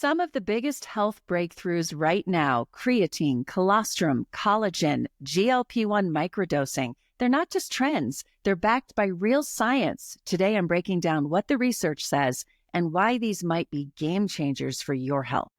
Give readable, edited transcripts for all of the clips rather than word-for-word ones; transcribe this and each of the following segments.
Some of the biggest health breakthroughs right now: creatine, colostrum, collagen, GLP-1 microdosing. They're not just trends, they're backed by real science. Today, I'm breaking down what the research says and why these might be game changers for your health.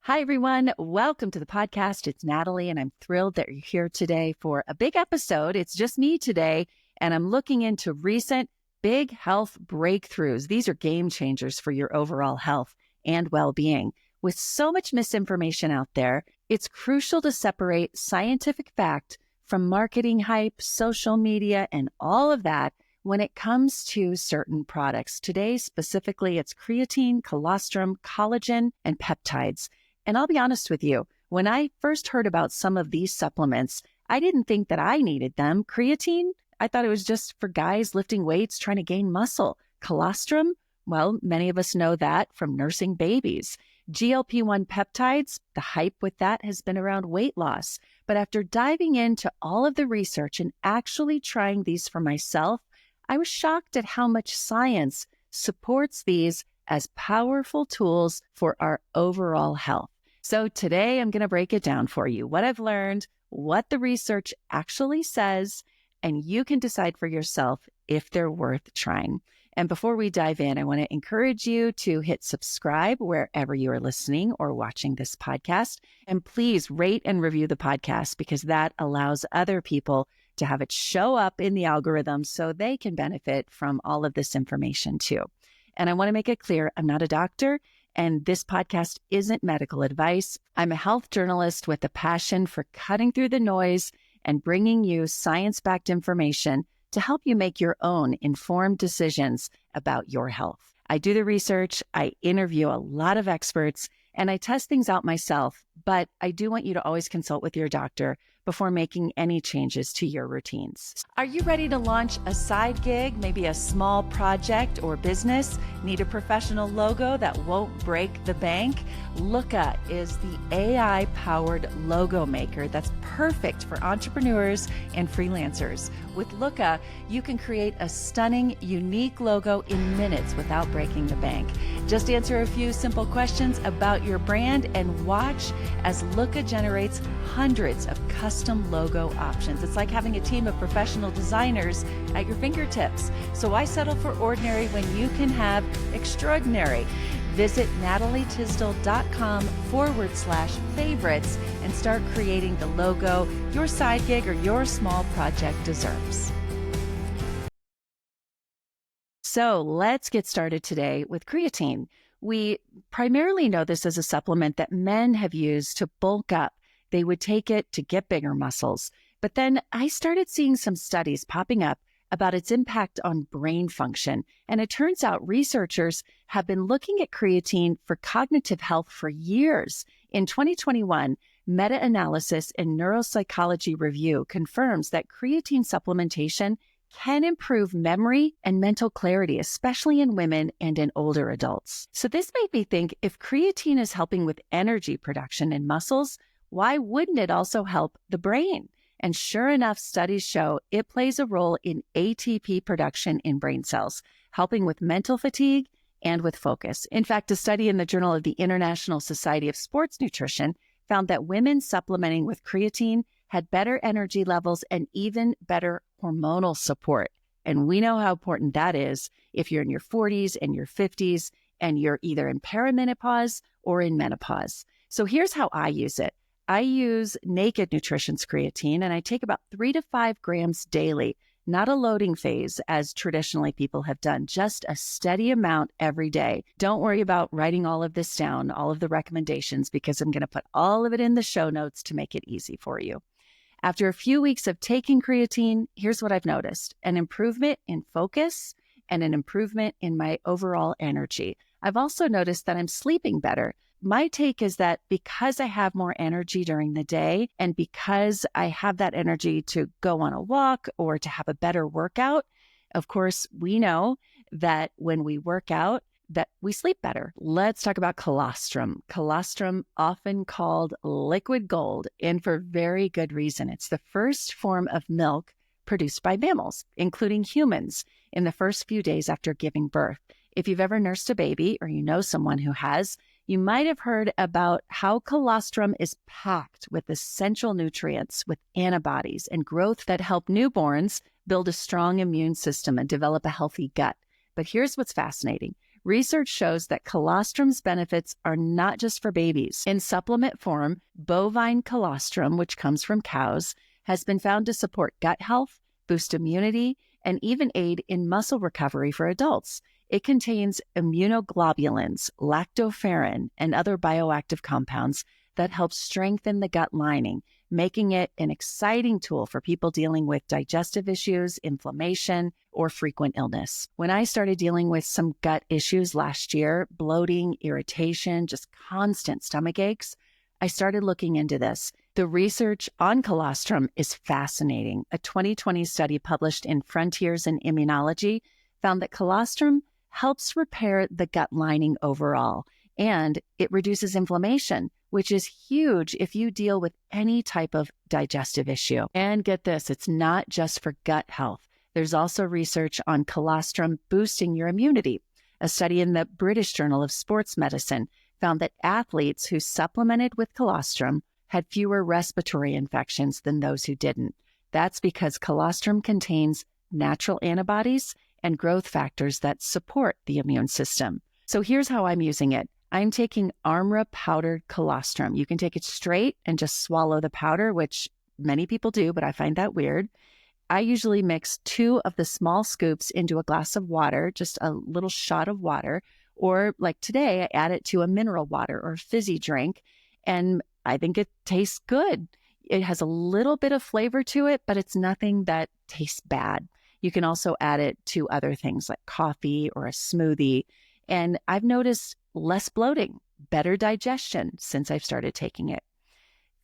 Hi, everyone. Welcome to the podcast. It's Natalie, and I'm thrilled that you're here today for a big episode. It's just me today, and I'm looking into recent big health breakthroughs. These are game changers for your overall health and well-being. With so much misinformation out there, it's crucial to separate scientific fact from marketing hype, social media, and all of that when it comes to certain products. Today, specifically, it's creatine, colostrum, collagen, and peptides. And I'll be honest with you, when I first heard about some of these supplements, I didn't think that I needed them. Creatine, I thought it was just for guys lifting weights, trying to gain muscle. Colostrum, well, many of us know that from nursing babies. GLP-1 peptides, the hype with that has been around weight loss. But after diving into all of the research and actually trying these for myself, I was shocked at how much science supports these as powerful tools for our overall health. So today I'm going to break it down for you, what I've learned, what the research actually says, and you can decide for yourself if they're worth trying. And before we dive in, I want to encourage you to hit subscribe wherever you are listening or watching this podcast. And please rate and review the podcast, because that allows other people to have it show up in the algorithm so they can benefit from all of this information too. And I want to make it clear, I'm not a doctor, and this podcast isn't medical advice. I'm a health journalist with a passion for cutting through the noise and bringing you science-backed information to help you make your own informed decisions about your health. I do the research, I interview a lot of experts, and I test things out myself, but I do want you to always consult with your doctor before making any changes to your routines. Are you ready to launch a side gig, maybe a small project or business? Need a professional logo that won't break the bank? Looka is the AI-powered logo maker that's perfect for entrepreneurs and freelancers. With Looka, you can create a stunning, unique logo in minutes without breaking the bank. Just answer a few simple questions about your brand and watch as Looka generates hundreds of custom logo options. It's like having a team of professional designers at your fingertips. So why settle for ordinary when you can have extraordinary? Visit natalietysdal.com/favorites and start creating the logo your side gig or your small project deserves. So let's get started today with creatine. We primarily know this as a supplement that men have used to bulk up. They would take it to get bigger muscles. But then I started seeing some studies popping up about its impact on brain function. And it turns out researchers have been looking at creatine for cognitive health for years. In 2021, meta-analysis in Neuropsychology Review confirms that creatine supplementation can improve memory and mental clarity, especially in women and in older adults. So this made me think, if creatine is helping with energy production in muscles, why wouldn't it also help the brain? And sure enough, studies show it plays a role in ATP production in brain cells, helping with mental fatigue and with focus. In fact, a study in the Journal of the International Society of Sports Nutrition found that women supplementing with creatine had better energy levels and even better hormonal support. And we know how important that is if you're in your 40s and your 50s and you're either in perimenopause or in menopause. So here's how I use it. I use Naked Nutrition's creatine, and I take about 3 to 5 grams daily, not a loading phase as traditionally people have done, just a steady amount every day. Don't worry about writing all of this down, all of the recommendations, because I'm going to put all of it in the show notes to make it easy for you. After a few weeks of taking creatine, here's what I've noticed: an improvement in focus and an improvement in my overall energy. I've also noticed that I'm sleeping better. My take is that because I have more energy during the day and because I have that energy to go on a walk or to have a better workout, of course, we know that when we work out, that we sleep better. Let's talk about colostrum. Colostrum, often called liquid gold, and for very good reason. It's the first form of milk produced by mammals, including humans, in the first few days after giving birth. If you've ever nursed a baby or you know someone who has, you might have heard about how colostrum is packed with essential nutrients, with antibodies and growth that help newborns build a strong immune system and develop a healthy gut. But here's what's fascinating. Research shows that colostrum's benefits are not just for babies. In supplement form, bovine colostrum, which comes from cows, has been found to support gut health, boost immunity, and even aid in muscle recovery for adults. It contains immunoglobulins, lactoferrin, and other bioactive compounds that help strengthen the gut lining, making it an exciting tool for people dealing with digestive issues, inflammation, or frequent illness. When I started dealing with some gut issues last year, bloating, irritation, just constant stomach aches, I started looking into this. The research on colostrum is fascinating. A 2020 study published in Frontiers in Immunology found that colostrum helps repair the gut lining overall, and it reduces inflammation, which is huge if you deal with any type of digestive issue. And get this, it's not just for gut health. There's also research on colostrum boosting your immunity. A study in the British Journal of Sports Medicine found that athletes who supplemented with colostrum had fewer respiratory infections than those who didn't. That's because colostrum contains natural antibodies and growth factors that support the immune system. So here's how I'm using it. I'm taking Armra powdered colostrum. You can take it straight and just swallow the powder, which many people do, but I find that weird. I usually mix 2 of the small scoops into a glass of water, just a little shot of water, or like today, I add it to a mineral water or fizzy drink, and I think it tastes good. It has a little bit of flavor to it, but it's nothing that tastes bad. You can also add it to other things like coffee or a smoothie. And I've noticed less bloating, better digestion since I've started taking it.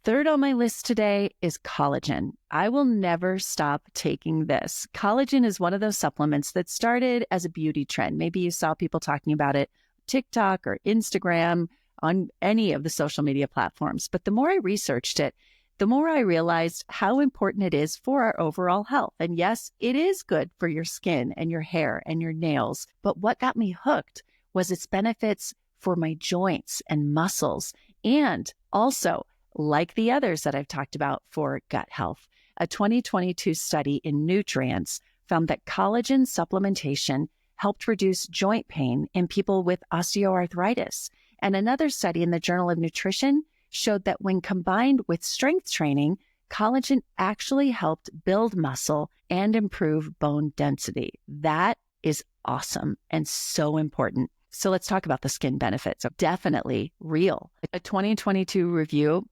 Third on my list today is collagen. I will never stop taking this. Collagen is one of those supplements that started as a beauty trend. Maybe you saw people talking about it on TikTok or Instagram, on any of the social media platforms. But the more I researched it, the more I realized how important it is for our overall health. And yes, it is good for your skin and your hair and your nails. But what got me hooked was its benefits for my joints and muscles, and also, like the others that I've talked about, for gut health. A 2022 study in Nutrients found that collagen supplementation helped reduce joint pain in people with osteoarthritis. And another study in the Journal of Nutrition showed that when combined with strength training, collagen actually helped build muscle and improve bone density. That is awesome and so important. So let's talk about the skin benefits. So definitely real. A 2022 review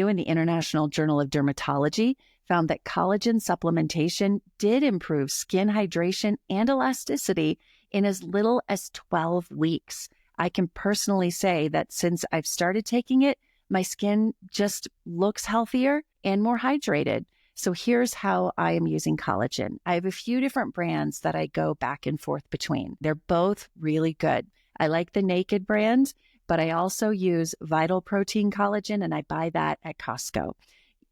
in the International Journal of Dermatology found that collagen supplementation did improve skin hydration and elasticity in as little as 12 weeks. I can personally say that since I've started taking it, my skin just looks healthier and more hydrated. So here's how I am using collagen. I have a few different brands that I go back and forth between. They're both really good. I like the Naked brand, but I also use Vital Protein Collagen, and I buy that at Costco.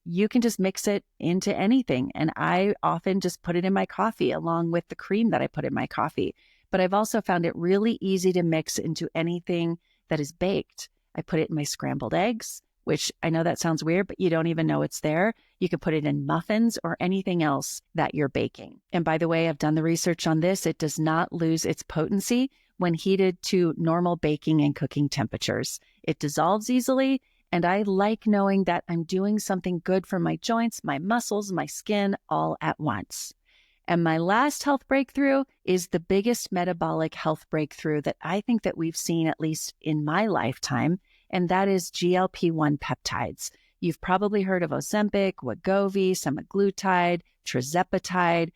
You can just mix it into anything, and I often just put it in my coffee along with the cream that I put in my coffee. But I've also found it really easy to mix into anything that is baked. I put it in my scrambled eggs, which I know that sounds weird, but you don't even know it's there. You can put it in muffins or anything else that you're baking. And by the way, I've done the research on this. It does not lose its potency when heated to normal baking and cooking temperatures. It dissolves easily, and I like knowing that I'm doing something good for my joints, my muscles, my skin all at once. And my last health breakthrough is the biggest metabolic health breakthrough that I think that we've seen, at least in my lifetime, and that is GLP-1 peptides. You've probably heard of Ozempic, Wegovy, semaglutide, tirzepatide.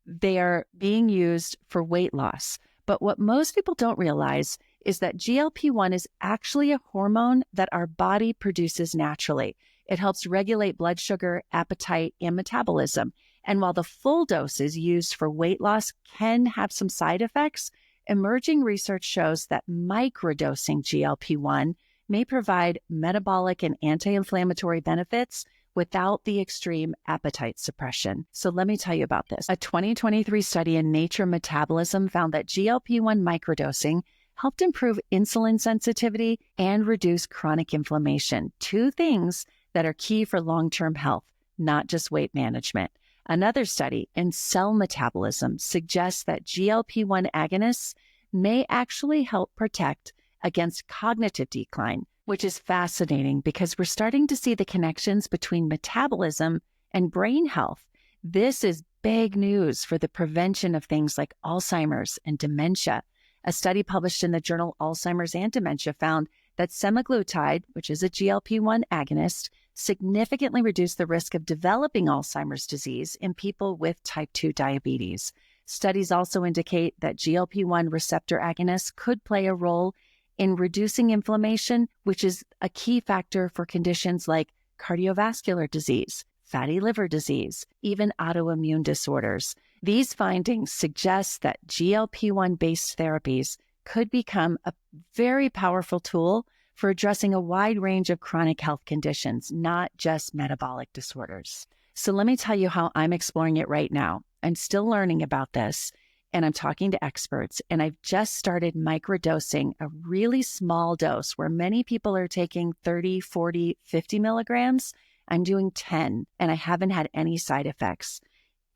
They are being used for weight loss. But what most people don't realize is that GLP-1 is actually a hormone that our body produces naturally. It helps regulate blood sugar, appetite, and metabolism. And while the full doses used for weight loss can have some side effects, emerging research shows that microdosing GLP-1 may provide metabolic and anti-inflammatory benefits without the extreme appetite suppression. So let me tell you about this. A 2023 study in Nature Metabolism found that GLP-1 microdosing helped improve insulin sensitivity and reduce chronic inflammation, two things that are key for long-term health, not just weight management. Another study in Cell Metabolism suggests that GLP-1 agonists may actually help protect against cognitive decline, which is fascinating because we're starting to see the connections between metabolism and brain health. This is big news for the prevention of things like Alzheimer's and dementia. A study published in the journal Alzheimer's and Dementia found that semaglutide, which is a GLP-1 agonist, significantly reduced the risk of developing Alzheimer's disease in people with type 2 diabetes. Studies also indicate that GLP-1 receptor agonists could play a role in reducing inflammation, which is a key factor for conditions like cardiovascular disease, fatty liver disease, even autoimmune disorders. These findings suggest that GLP-1-based therapies could become a very powerful tool for addressing a wide range of chronic health conditions, not just metabolic disorders. So let me tell you how I'm exploring it right now. I'm still learning about this, and I'm talking to experts, and I've just started microdosing a really small dose where many people are taking 30, 40, 50 milligrams. I'm doing 10, and I haven't had any side effects.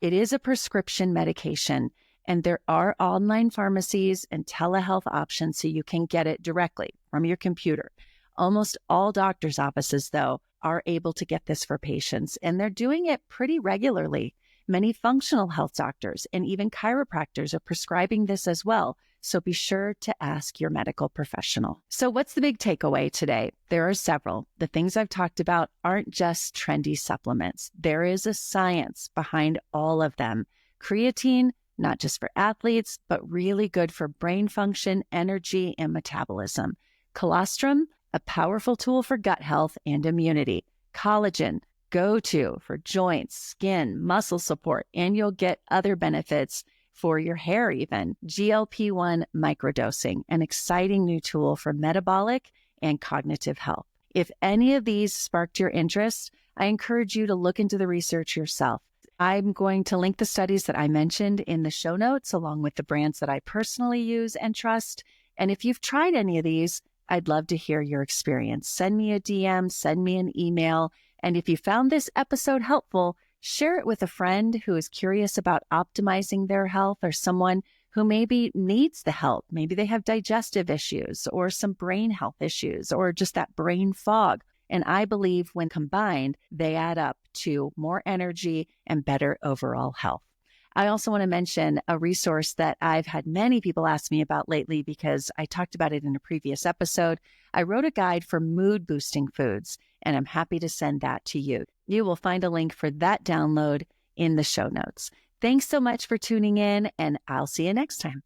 It is a prescription medication, and there are online pharmacies and telehealth options so you can get it directly from your computer. Almost all doctors' offices, though, are able to get this for patients, and they're doing it pretty regularly. Many functional health doctors and even chiropractors are prescribing this as well, so be sure to ask your medical professional. So what's the big takeaway today? There are several. The things I've talked about aren't just trendy supplements. There is a science behind all of them. Creatine, not just for athletes, but really good for brain function, energy, and metabolism. Colostrum, a powerful tool for gut health and immunity. Collagen, go-to for joints, skin, muscle support, and you'll get other benefits for your hair even. GLP-1 microdosing, an exciting new tool for metabolic and cognitive health. If any of these sparked your interest, I encourage you to look into the research yourself. I'm going to link the studies that I mentioned in the show notes, along with the brands that I personally use and trust. And if you've tried any of these, I'd love to hear your experience. Send me a DM, send me an email. And if you found this episode helpful, share it with a friend who is curious about optimizing their health or someone who maybe needs the help. Maybe they have digestive issues or some brain health issues or just that brain fog. And I believe when combined, they add up to more energy and better overall health. I also want to mention a resource that I've had many people ask me about lately because I talked about it in a previous episode. I wrote a guide for mood boosting foods, and I'm happy to send that to you. You will find a link for that download in the show notes. Thanks so much for tuning in, and I'll see you next time.